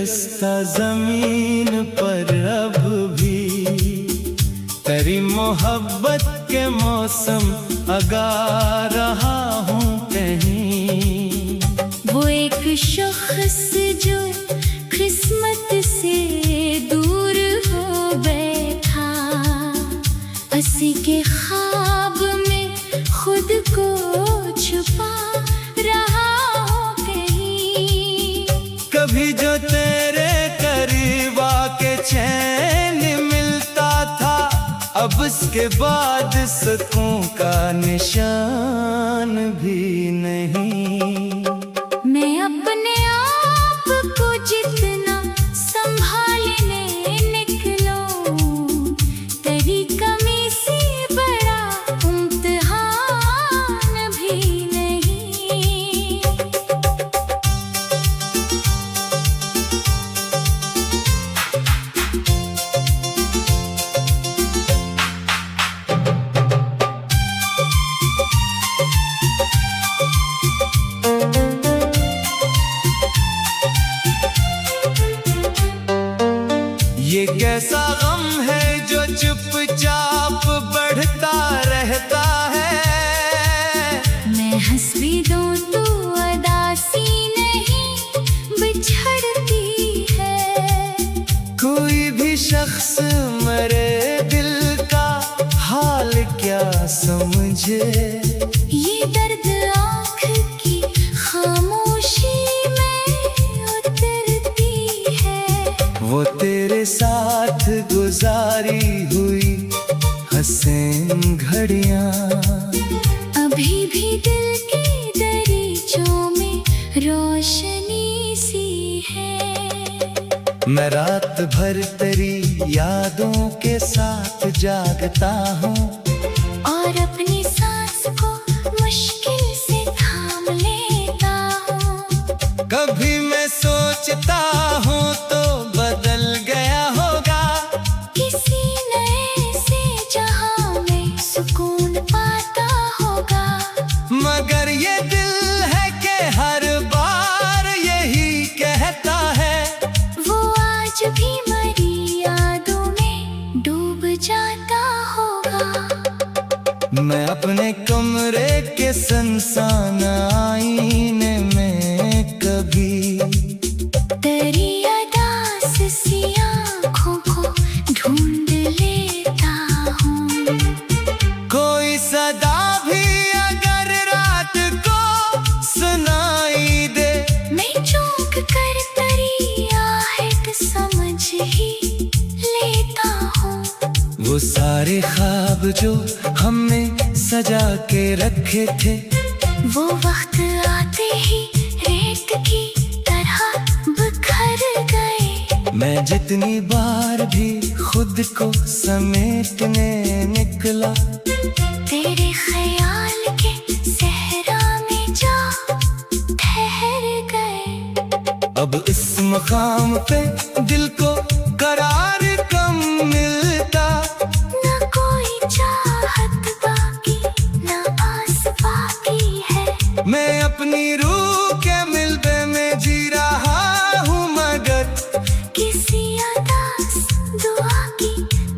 शिकस्ता जमीन पर अब भी तेरी मोहब्बत के मौसम अगा रहा हूँ कहीं। वो एक शख्स जो किस्मत से दूर हो बैठा, हंसी के ख्वाब में खुद को छुपा रहा हो कहीं। कभी जो तेरे करीब आके चैन मिलता था, अब उसके बाद सुकून का निशान भी नहीं। मैं अपने आप को जितना संभालने निकलूं, तेरी कमी से बड़ा इम्तिहान भी नहीं। ये कैसा गम है जो चुपचाप बढ़ता रहता है। मैं हंस भी दूं तो उदासी नहीं बिछड़ती है। कोई भी शख्स मरे दिल का हाल क्या समझे। ये दर्द आँख की खामोशी में उतरती है। वो तेरे साथ गुजारी हुई हसीन घड़ियां अभी भी दिल की दरीचों में रोशनी सी है। मैं रात भर तेरी यादों के साथ जागता हूँ, और अपनी सांस को मुश्किल से थाम लेता हूँ। कभी मैं सोचता हूँ तो बदल गया होगा, किसी नए से जहां में सुकून पाता होगा। मगर ये दिल है कि हर बार यही कहता है। वो आज भी मरी यादों में डूब जाता होगा। मैं अपने कमरे के सुनसान आईने में कभी तेरी अदास सी आँखों को ढूंढ लेता हूँ। कोई सदा भी अगर रात को सुनाई दे, मैं चौंक कर तेरी आहट समझ ही लेता हूँ। वो सारे ख्वाब जो हमने सजा के रखे थे, वो वक्त आते ही रेत की तरह बिखर गए। मैं जितनी बार भी खुद को समेटने निकला, तेरे ख्याल के सहरा में जा ठहर गए। अब इस मकाम पे दिल को करार कम मिलता। न कोई चाहत बाकी न आस बाकी है। मैं अपनी रूह के मिलबे में जी रहा हूँ, मगर किसी अदास दुआ की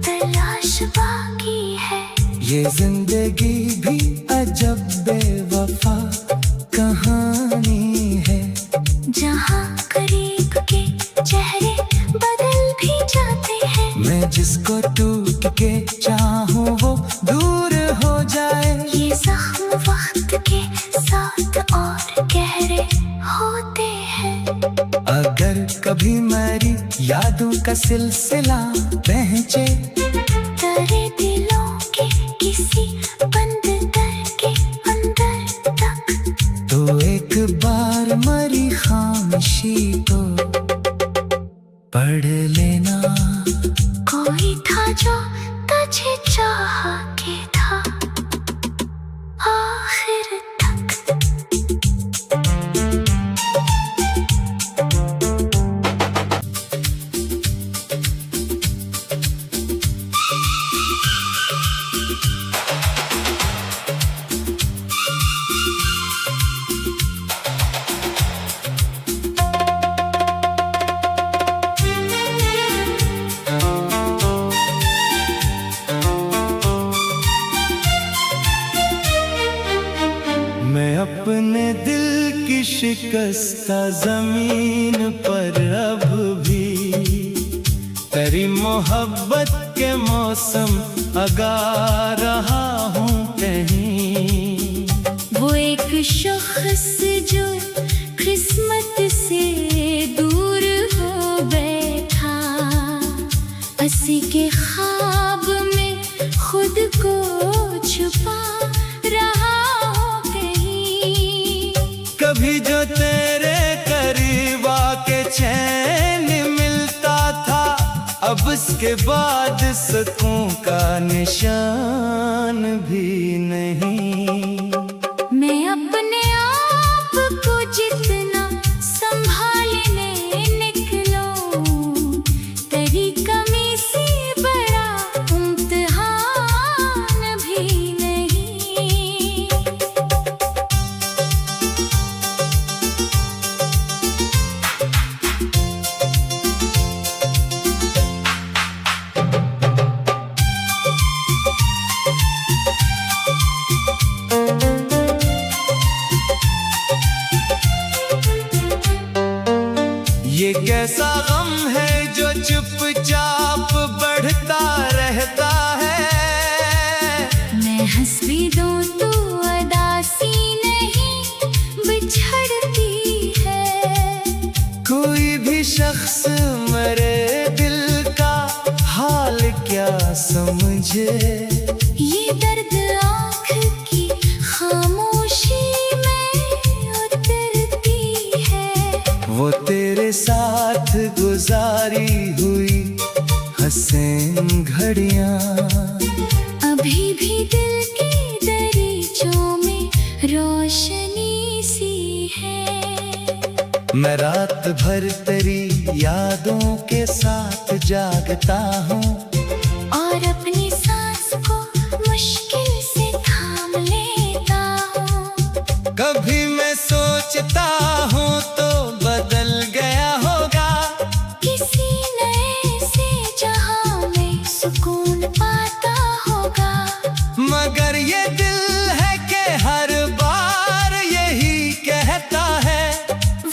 तलाश बाकी है। ये जिंदगी भी अजब बेवफा कहानी है। जहाँ करीब के चेहरे बदल भी जाते हैं। मैं जिसको टूट के चाहूँ वो दूर हो जाए। ये जख्म वक्त के साथ और गहरे होते हैं। अगर कभी मेरी यादों का सिलसिला पहुंचे तेरे दिलों के किसी बंद दर के अंदर तक, तो एक बार मरी खामोशी को पढ़ लेना। कोई था जो तुझे चाह के था आखिर तक। शिकस्ता जमीन पर अब भी तेरी मोहब्बत के मौसम अगा रहा हूँ कहीं। वो एक शख्स जो किस्मत से दूर हो बैठा, हंसी के ख्वाब में खुद को छुपा रहा हो कहीं। कभी जो तेरे करीब आके चैन मिलता था, अब उसके बाद सुकून का निशान भी नहीं। मैं अपने आप को जितना संभालने निकलूं, तेरी कमी से बड़ा इम्तिहान भी नहीं। ये कैसा गम है जो चुपचाप बढ़ता रहता है। मैं हंस भी दूं तो अदासी नहीं बिछड़ती है। कोई भी शख्स मेरे दिल का हाल क्या समझे। ये दर्द आँख की खामोशी में उतरती है। वो तेरे साथ गुजारी हुई हसीन घड़ियां अभी भी दिल की दरीचों में रोशनी सी है। मैं रात भर तेरी यादों के साथ जागता हूँ और अपनी सांस को मुश्किल से थाम लेता हूँ। कभी मैं सोचता हूँ तो बदल गया होगा, किसी नए से जहां में सुकून पाता होगा। मगर ये दिल है कि हर बार यही कहता है।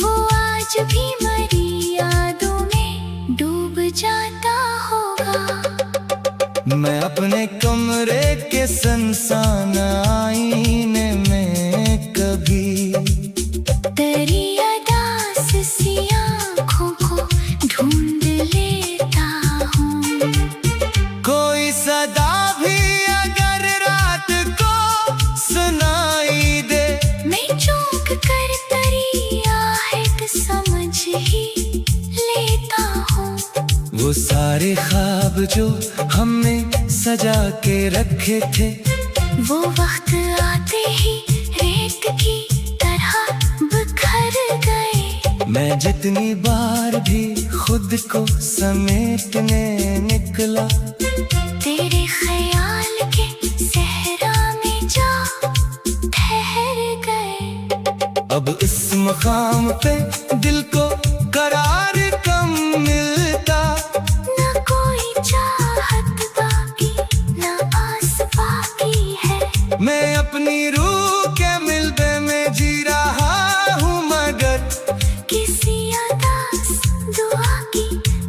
वो आज भी मेरी यादों में डूब जाता होगा। मैं अपने कमरे के सुनसान आईने में कभी तेरी उदास सी आँखों को ढूंढ लेता हूँ। कोई सदा भी अगर रात को सुनाई दे, मैं चौंक कर तेरी आहट समझ ही लेता हूँ। वो सारे ख्वाब जो हमने सजा के रखे थे, वो वक्त आते ही रेत की तरह बिखर गए। मैं जितनी बार भी खुद को समेटने निकला, तेरे ख्याल के सहरा में जा ठहर गए। अब इस मकाम पे दिल को करार कम मिलता। न कोई चाहत बाकी न आस बाकी है। मैं अपनी रूह के मिलबे में जी रहा हूँ, मगर किसी अदास दुआ की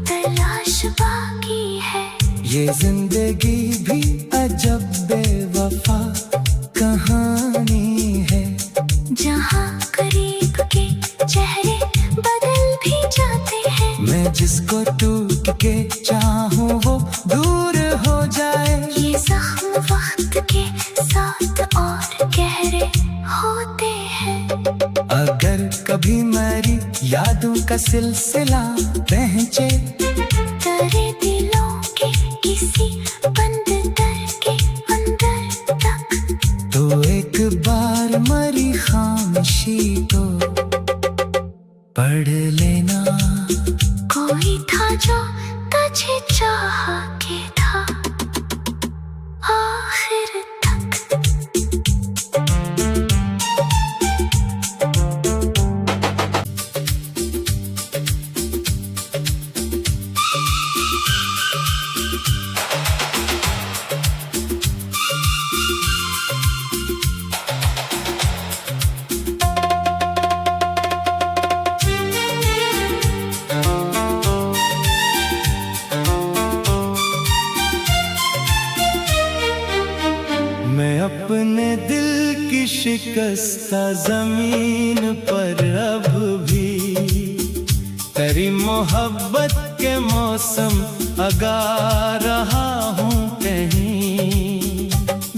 तलाश बाकी है। ये जिंदगी भी अजब बेवफा कहानी है। जहाँ करीब के चेहरे बदल भी जाते हैं। मैं जिसको टूट के चाहूँ वो दूर हो जाए। ये जख्म वक्त के साथ और गहरे होते हैं। अगर कभी मेरी यादों का सिलसिला पहुंचे तेरे दिलों के किसी बंद दर के अंदर तक, तो एक बार मरी खामोशी को पढ़ लेना। कोई था जो तुझे चाह के था आखिर तक। अपने दिल की शिकस्ता जमीन पर अब भी तेरी मोहब्बत के मौसम अगा रहा हूँ कहीं।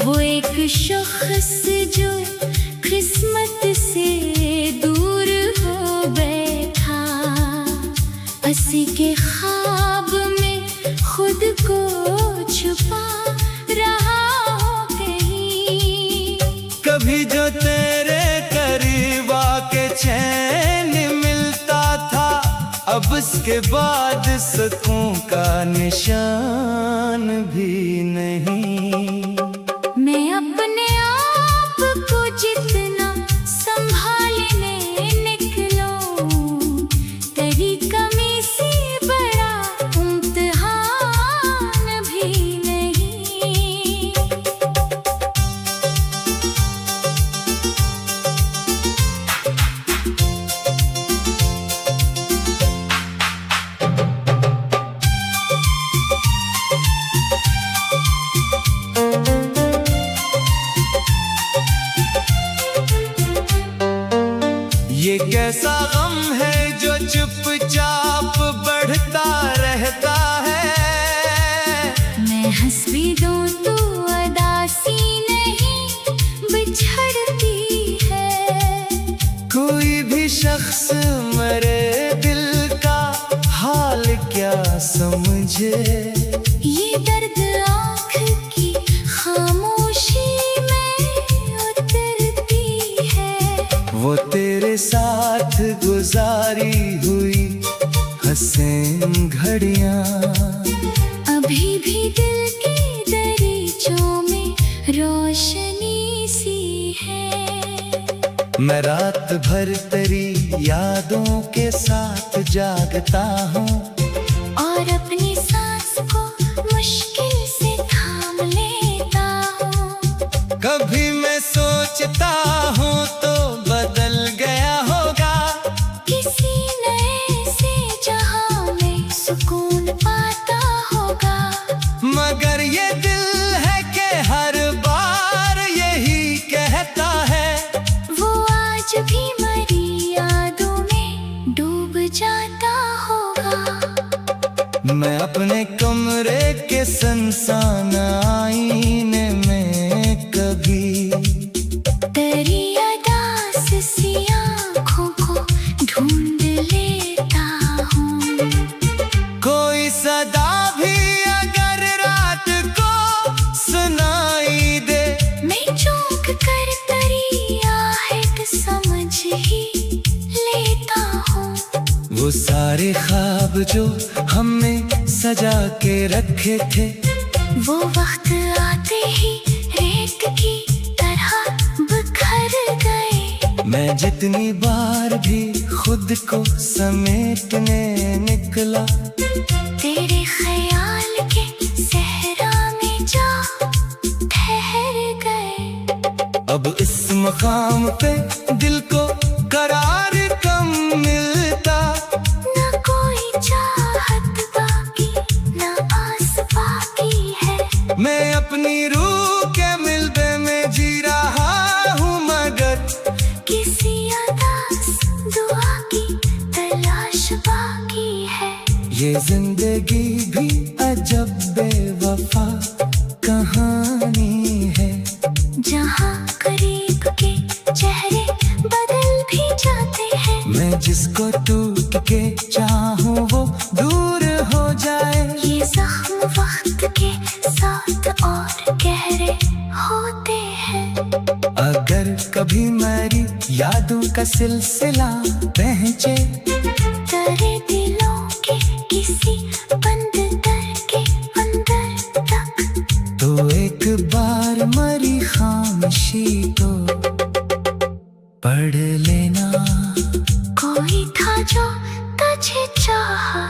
वो एक शख्स जो किस्मत से दूर हो बैठा, हंसी के ख्वाब में खुद को छुपा रहा हो कहीं। कभी जो तेरे करीब आके चैन मिलता था, अब उसके बाद सुकून का निशान भी नहीं। मैं अपने आप को जितना संभालने निकलूं, तेरी कमी से बड़ा इम्तिहान भी नहीं। ये कैसा गम है जो चुपचाप बढ़ता रहता है। मैं हंस भी दूं तो उदासी नहीं बिछड़ती है। कोई भी शख्स मेरे दिल का हाल क्या समझे। ये दर्द आँख की खामोशी में उतरती है। वो तेरे साथ गुजारी हुई हसीन घड़ियां अभी भी दिल के दरीचों में रोशनी सी है। मैं रात भर तेरी यादों के साथ जागता हूँ और अपनी सांस को मुश्किल से थाम लेता हूँ। कभी मैं सोचता हूँ तो बदल गया होगा, किसी नए से जहां में सुकून पाता होगा। मगर ये दिल है कि हर बार यही कहता है। वो आज भी मरी यादों में डूब जाता होगा। मैं अपने कमरे के सुनसान आईने में कभी तेरी अदास सी आँखों को ढूंढ लेता हूँ। कोई सदा भी अगर रात को सुनाई दे, मैं चौंक कर तेरी आहट समझ ही लेता हूँ। वो सारे ख्वाब जो हमने सजा के रखे थे, वो वक्त आते ही रेत की तरह बिखर गए। मैं जितनी बार भी खुद को समेटने निकला, तेरे ख्याल के सहरा में जा ठहर गए। अब इस मकाम पे दिल को करार कम मिलता। न कोई चाहत बाकी न आस बाकी है। मैं अपनी रूह के मिलबे में जी रहा हूँ, मगर किसी अदास दुआ की तलाश बाकी है। ये जिंदगी भी अजब बेवफा कहानी है। जहाँ करीब के चेहरे बदल भी जाते हैं। मैं जिसको टूट के चाहूँ वो दूर हो जाए। ये जख्म वक्त के साथ और गहरे होते हैं। अगर कभी मेरी यादों का सिलसिला पहुंचे तेरे दिलों के किसी बंद दर के अंदर तक, तो एक बार मरी खामोशी को पढ़ लेना। कोई था जो तुझे चाहा